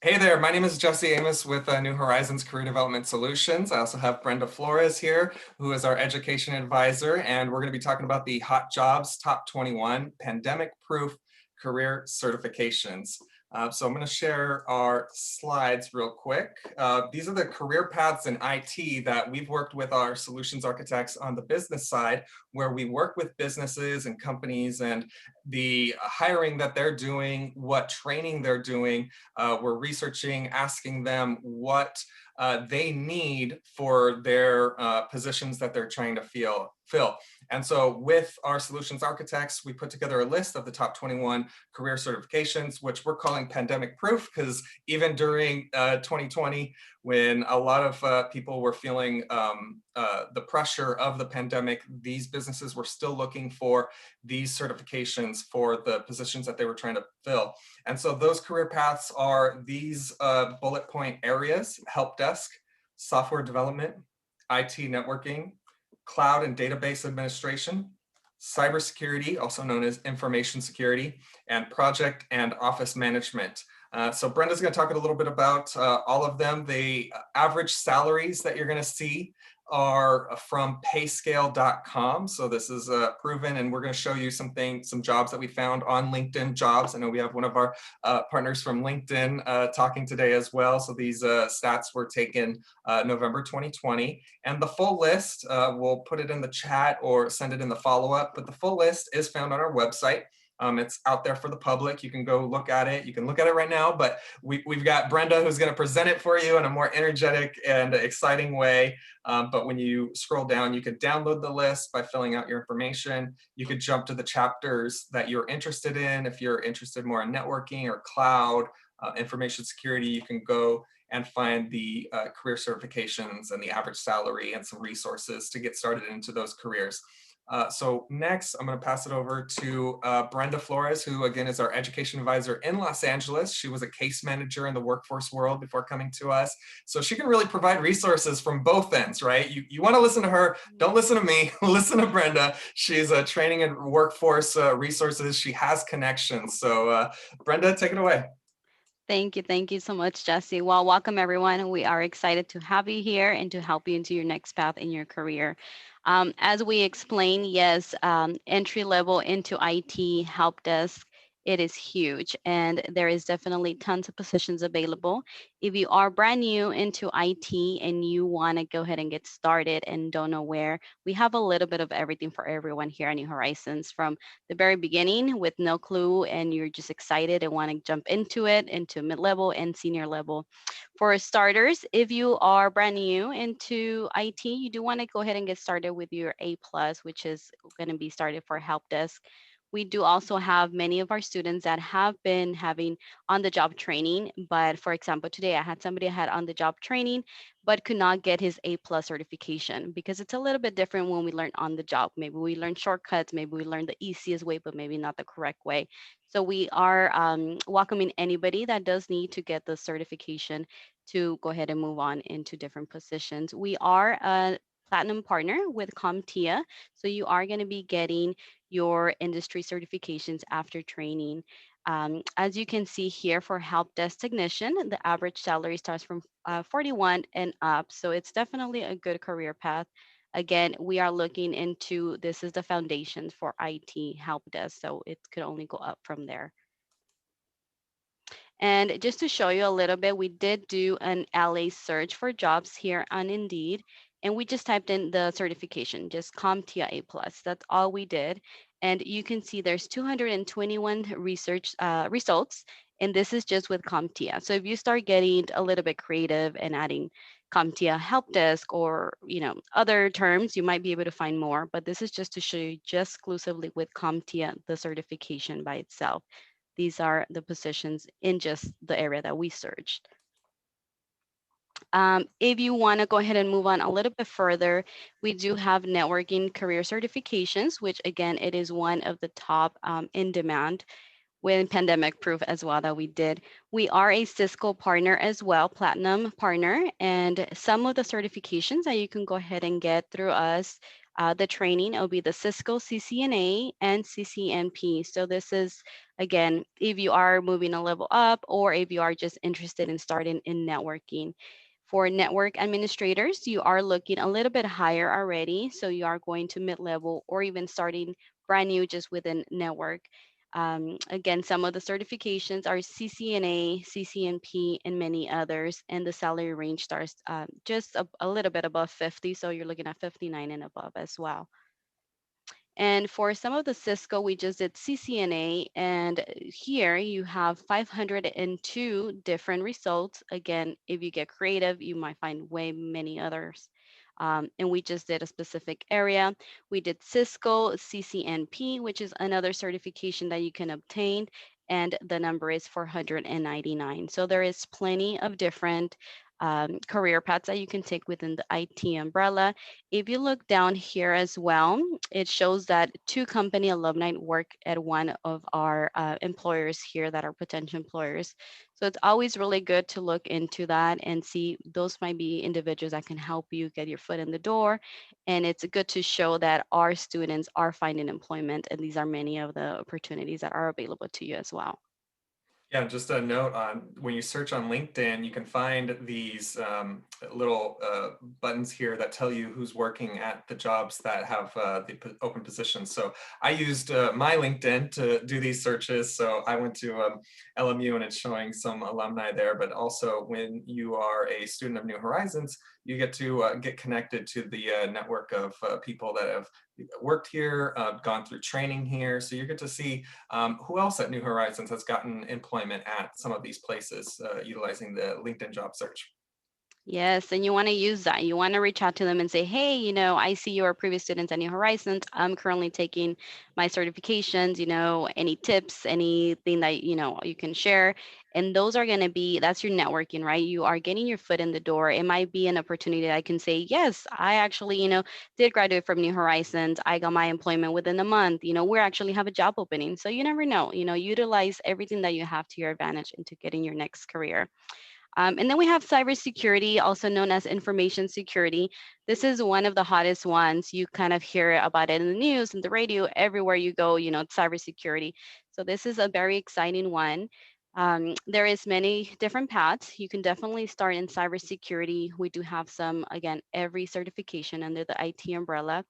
Hey there, my name is Jesse Amos with New Horizons Career Development Solutions. I also have Brenda Flores here, who is our education advisor, and we're going to be talking about the Hot Jobs Top 21 Pandemic-Proof Career Certifications. So I'm going to share our slides real quick. These are the career paths in IT that we've worked with our solutions architects on the business side, where we work with businesses and companies and the hiring that they're doing, what training they're doing. We're researching, asking them what they need for their positions that they're trying to fill. And so with our solutions architects, we put together a list of the top 21 career certifications, which we're calling pandemic proof, because even during 2020, when a lot of people were feeling the pressure of the pandemic, these businesses were still looking for these certifications for the positions that they were trying to fill. And so those career paths are these bullet point areas: help desk, software development, IT networking, cloud and database administration, cybersecurity, also known as information security, and project and office management. So Brenda's going to talk a little bit about all of them. The average salaries that you're going to see are from payscale.com. So this is proven, and we're going to show you some jobs that we found on LinkedIn Jobs. I know we have one of our partners from LinkedIn talking today as well. So these stats were taken November 2020, and the full list, we'll put it in the chat or send it in the follow-up, but the full list is found on our website. It's out there for the public. You can go look at it. You can look at it right now, but we've got Brenda who's going to present it for you in a more energetic and exciting way. But when you scroll down, you could download the list by filling out your information. You could jump to the chapters that you're interested in. If you're interested more in networking or cloud, information security, you can go and find the career certifications and the average salary and some resources to get started into those careers. So next, I'm going to pass it over to Brenda Flores, who again is our education advisor in Los Angeles. She was a case manager in the workforce world before coming to us. So she can really provide resources from both ends, right? You want to listen to her, don't listen to me, listen to Brenda. She's a training and workforce resources. She has connections. So Brenda, take it away. Thank you so much, Jesse. Well, welcome everyone. We are excited to have you here and to help you into your next path in your career. As we explained, yes, entry level into IT help desk, it is huge, and there is definitely tons of positions available. If you are brand new into IT and you want to go ahead and get started and don't know where, we have a little bit of everything for everyone here at New Horizons, from the very beginning with no clue and you're just excited and want to jump into it, into mid-level and senior level. For starters, if you are brand new into IT, you do want to go ahead and get started with your A+, which is going to be started for help desk. We do also have many of our students that have been having on-the-job training, but for example, today I had somebody had on-the-job training, but could not get his A+ certification, because it's a little bit different when we learn on the job. Maybe we learn shortcuts, maybe we learn the easiest way, but maybe not the correct way. So we are welcoming anybody that does need to get the certification to go ahead and move on into different positions. We are a platinum partner with CompTIA, so you are going to be getting your industry certifications after training. As you can see here, for help desk technician, the average salary starts from 41 and up, so it's definitely a good career path. Again, we are looking into, this is the foundation for IT help desk, so it could only go up from there. And just to show you a little bit, we did do an LA search for jobs here on Indeed, and we just typed in the certification, just CompTIA A+. That's all we did. And you can see there's 221 research results, and this is just with CompTIA. So if you start getting a little bit creative and adding CompTIA help desk or other terms, you might be able to find more, but this is just to show you just exclusively with CompTIA, the certification by itself. These are the positions in just the area that we searched. If you want to go ahead and move on a little bit further, we do have networking career certifications, which again, it is one of the top in demand with pandemic proof as well that we did. We are a Cisco partner as well, platinum partner, and some of the certifications that you can go ahead and get through us The training will be the Cisco CCNA and CCNP. So this is, again, if you are moving a level up or if you are just interested in starting in networking. For network administrators, you are looking a little bit higher already. So you are going to mid-level or even starting brand new just within network. Again, some of the certifications are CCNA, CCNP, and many others. And the salary range starts just a little bit above 50. So you're looking at 59 and above as well. And for some of the Cisco, we just did CCNA, and here you have 502 different results. Again, if you get creative, you might find way many others. And we just did a specific area. We did Cisco CCNP, which is another certification that you can obtain, and the number is 499. So there is plenty of different career paths that you can take within the IT umbrella. If you look down here as well, it shows that two company alumni work at one of our employers here that are potential employers. So it's always really good to look into that and see those might be individuals that can help you get your foot in the door. And it's good to show that our students are finding employment, and these are many of the opportunities that are available to you as well. Yeah, just a note on when you search on LinkedIn, you can find these little buttons here that tell you who's working at the jobs that have open positions. So I used my LinkedIn to do these searches. So I went to LMU and it's showing some alumni there, but also when you are a student of New Horizons, you get to get connected to the network of people that have worked here, gone through training here. So you get to see who else at New Horizons has gotten employment at some of these places utilizing the LinkedIn job search. Yes, and you want to use that. You want to reach out to them and say, hey, I see you are previous students at New Horizons. I'm currently taking my certifications, any tips, anything that, you can share. And those are going to be, that's your networking, right? You are getting your foot in the door. It might be an opportunity that I can say, yes, I actually, did graduate from New Horizons. I got my employment within a month. We actually have a job opening. So you never know, utilize everything that you have to your advantage into getting your next career. And then we have cybersecurity, also known as information security. This is one of the hottest ones. You kind of hear about it in the news, in the radio, everywhere you go, it's cybersecurity. So this is a very exciting one. There is many different paths. You can definitely start in cybersecurity. We do have some, again, every certification under the IT umbrella.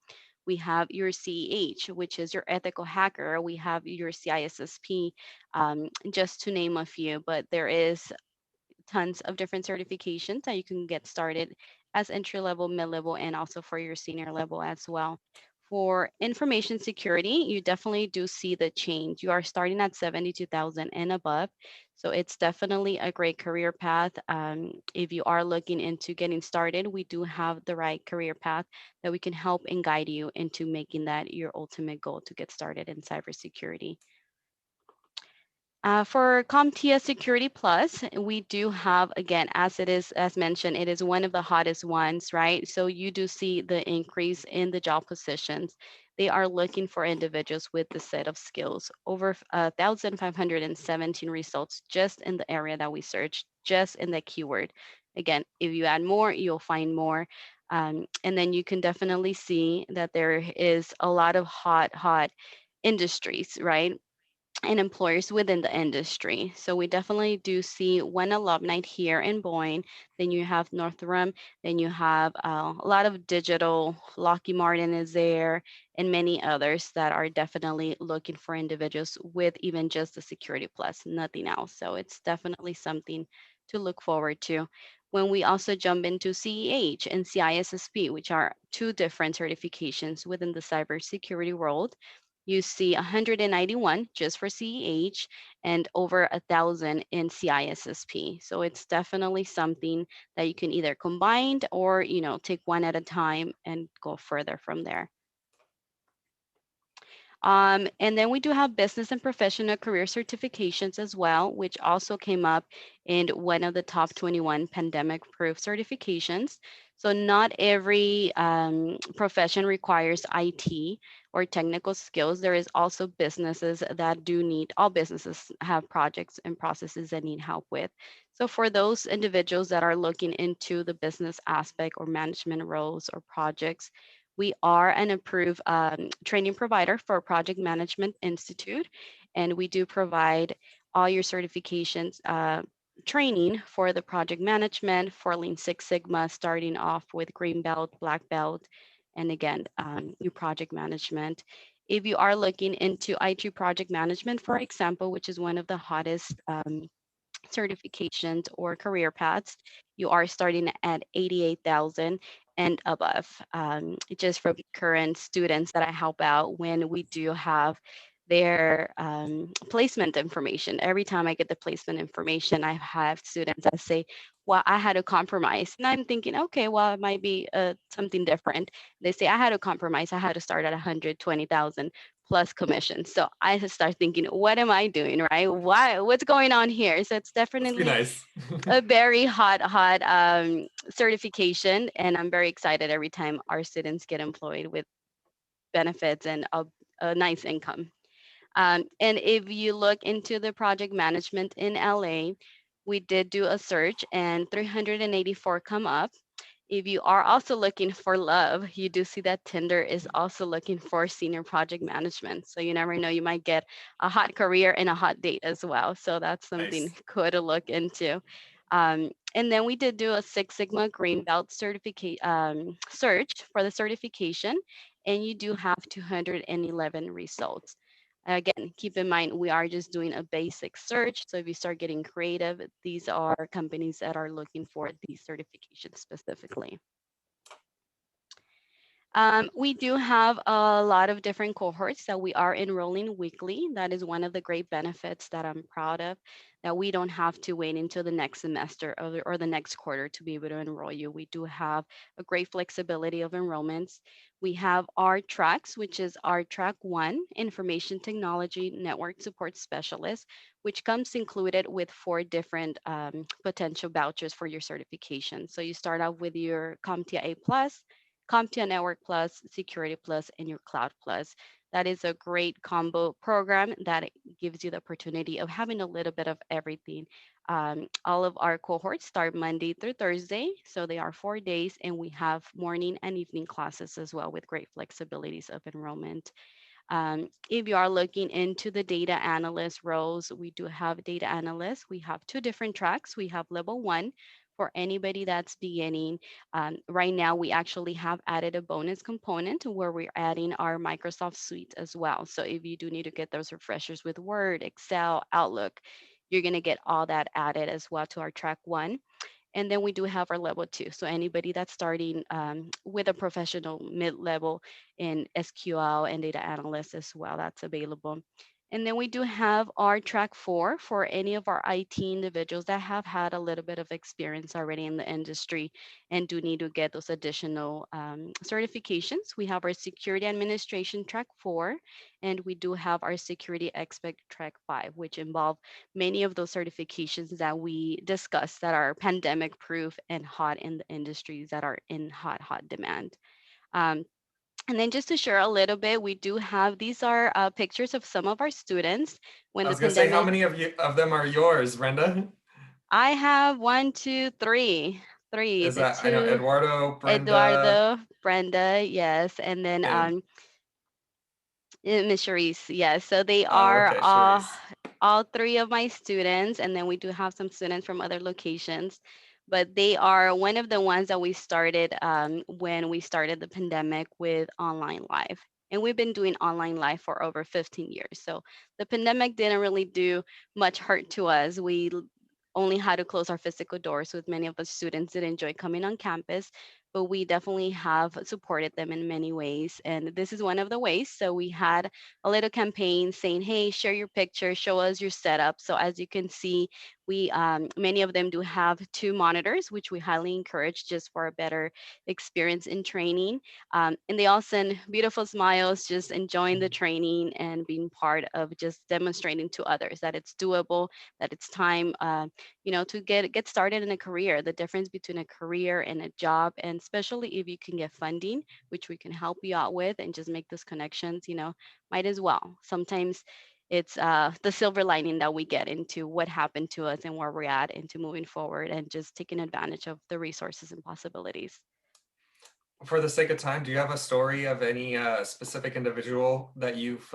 We have your CEH, which is your ethical hacker. We have your CISSP, just to name a few, but there is tons of different certifications that you can get started as entry level, mid level, and also for your senior level as well. For information security, you definitely do see the change. You are starting at 72,000 and above. So it's definitely a great career path. If you are looking into getting started, we do have the right career path that we can help and guide you into making that your ultimate goal to get started in cybersecurity. For CompTIA Security Plus, we do have, again, as mentioned, it is one of the hottest ones, right? So you do see the increase in the job positions. They are looking for individuals with the set of skills. Over 1,517 results just in the area that we searched, just in the keyword. Again, if you add more, you'll find more. And then you can definitely see that there is a lot of hot industries, right? And employers within the industry. So we definitely do see one alumni here in Boyne. Then you have Northram. Then you have a lot of digital. Lockheed Martin is there, and many others that are definitely looking for individuals with even just the Security Plus, nothing else. So it's definitely something to look forward to. When we also jump into CEH and CISSP, which are two different certifications within the cybersecurity world, you see 191 just for CEH and over 1,000 in CISSP. So it's definitely something that you can either combine or, take one at a time and go further from there. And then we do have business and professional career certifications as well, which also came up in one of the top 21 pandemic proof certifications. So not every profession requires IT or technical skills. There is also businesses that do need, all businesses have projects and processes that need help with. So for those individuals that are looking into the business aspect or management roles or projects, We are an approved training provider for Project Management Institute, and we do provide all your certifications training for the project management for Lean Six Sigma, starting off with green belt, black belt, and again, your project management. If you are looking into IT project management, for example, which is one of the hottest certifications or career paths, you are starting at 88,000 and above. Just from current students that I help out when we do have their placement information. Every time I get the placement information, I have students that say, well, I had to compromise. And I'm thinking, okay, well, it might be something different. They say, I had to compromise. I had to start at 120,000 plus commission. So I just start thinking, what am I doing, right? Why? What's going on here? So it's Must be definitely nice. a very hot certification, and I'm very excited every time our students get employed with benefits and a nice income. And if you look into the project management in LA, we did do a search, and 384 come up. If you are also looking for love, you do see that Tinder is also looking for senior project management. So you never know, you might get a hot career and a hot date as well. So that's something Nice. cool to look into. And then we did do a Six Sigma Green Belt certificate search for the certification, and you do have 211 results. Again, keep in mind, we are just doing a basic search. So if you start getting creative, these are companies that are looking for these certifications specifically. We do have a lot of different cohorts that we are enrolling weekly. That is one of the great benefits that I'm proud of, that we don't have to wait until the next semester or the next quarter to be able to enroll you. We do have a great flexibility of enrollments. We have our tracks, which is our track one, Information Technology Network Support Specialist, which comes included with four different potential vouchers for your certification. So you start out with your CompTIA A plus, CompTIA Network Plus, Security Plus, and your Cloud Plus. That is a great combo program that gives you the opportunity of having a little bit of everything. All of our cohorts start Monday through Thursday, so they are 4 days, and we have morning and evening classes as well with great flexibilities of enrollment. If you are looking into the data analyst roles, we do have data analysts. We have two different tracks. We have level one for anybody that's beginning. Right now, we actually have added a bonus component where we're adding our Microsoft suite as well. So if you do need to get those refreshers with Word, Excel, Outlook, you're going to get all that added as well to our track one. And then we do have our level two. So anybody that's starting with a professional mid-level in SQL and data analyst as well, that's available. And then we do have our track four for any of our IT individuals that have had a little bit of experience already in the industry and do need to get those additional certifications. We have our security administration track four, and we do have our security expert track five, which involve many of those certifications that we discussed that are pandemic proof and hot in the industries that are in hot demand. Um, and then just to share a little bit, we do have, these are pictures of some of our students when I the was gonna say, how pandemic, many of them are yours, Brenda? I have one, two, three, Is the that, I know two, Eduardo, Brenda, Eduardo, Brenda, yes, and then and Miss Charisse, yes. So they are okay, Charisse. all three of my students, and then we do have some students from other locations. But they are one of the ones that we started when we started the pandemic with online live. And we've been doing online live for over 15 years. So the pandemic didn't really do much hurt to us. Only had to close our physical doors with many of the students that enjoy coming on campus, but we definitely have supported them in many ways. And this is one of the ways. So we had a little campaign saying, hey, share your picture, show us your setup. So as you can see, we many of them do have two monitors, which we highly encourage just for a better experience in training. And they all send beautiful smiles, just enjoying the training and being part of just demonstrating to others that it's doable, that it's time, to get started in a career. The difference between a career and a job, and especially if you can get funding, which we can help you out with, and just make those connections, might as well. Sometimes it's the silver lining that we get into what happened to us and where we're at into moving forward and just taking advantage of the resources and possibilities. For the sake of time, do you have a story of any specific individual that you've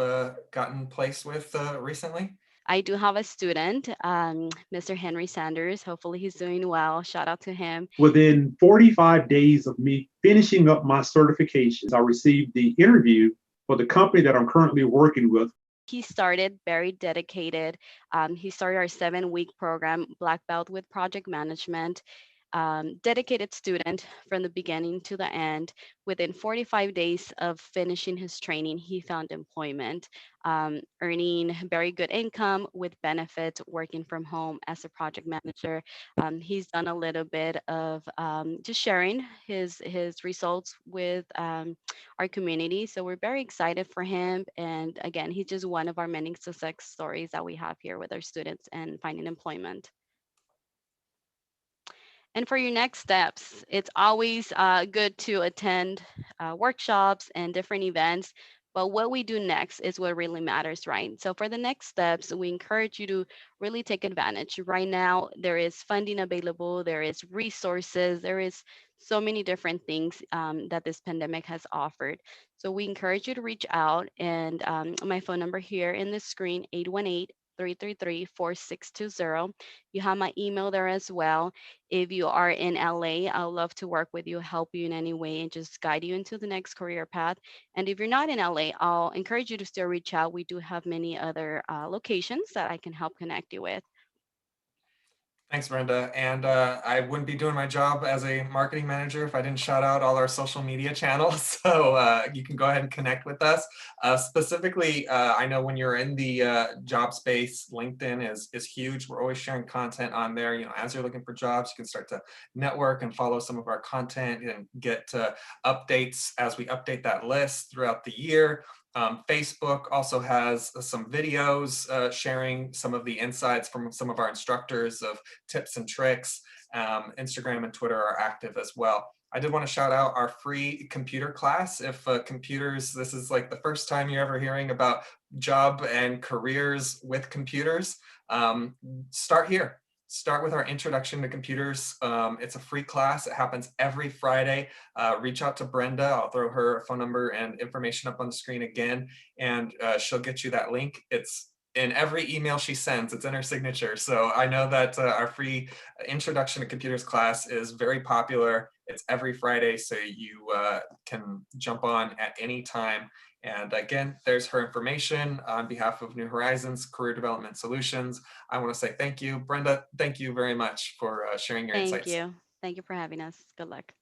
gotten placed with recently? I do have a student, Mr. Henry Sanders. Hopefully, he's doing well. Shout out to him. Within 45 days of me finishing up my certifications, I received the interview for the company that I'm currently working with. He started very dedicated. He started our 7-week program, Black Belt with Project Management. Dedicated student from the beginning to the end. Within 45 days of finishing his training, he found employment, earning very good income with benefits, working from home as a project manager. He's done a little bit of just sharing his results with our community. So we're very excited for him. And again, he's just one of our many success stories that we have here with our students and finding employment. And for your next steps, it's always good to attend workshops and different events. But what we do next is what really matters, right? So for the next steps, we encourage you to really take advantage. Right now, there is funding available, there is resources, there is so many different things that this pandemic has offered. So we encourage you to reach out. And my phone number here in the screen, 818-333-4620. You have my email there as well. If you are in LA, I'd love to work with you, help you in any way, and just guide you into the next career path. And if you're not in LA, I'll encourage you to still reach out. We do have many other locations that I can help connect you with. Thanks, Brenda. And I wouldn't be doing my job as a marketing manager if I didn't shout out all our social media channels. So you can go ahead and connect with us. Specifically, I know when you're in the job space, LinkedIn is huge. We're always sharing content on there. You know, as you're looking for jobs, you can start to network and follow some of our content and get updates as we update that list throughout the year. Facebook also has some videos sharing some of the insights from some of our instructors of tips and tricks. Instagram and Twitter are active as well. I did want to shout out our free computer class. If computers, this is like the first time you're ever hearing about job and careers with computers, start here. Start with our introduction to computers. It's a free class. It happens every Friday. Reach out to Brenda. I'll throw her phone number and information up on the screen again, and she'll get you that link. It's in every email she sends. It's in her signature. So I know that our free introduction to computers class is very popular. It's every Friday, so you can jump on at any time. And again, there's her information on behalf of New Horizons Career Development Solutions. I want to say thank you. Brenda, thank you very much for sharing your Thank insights. you. Thank you for having us. Good luck.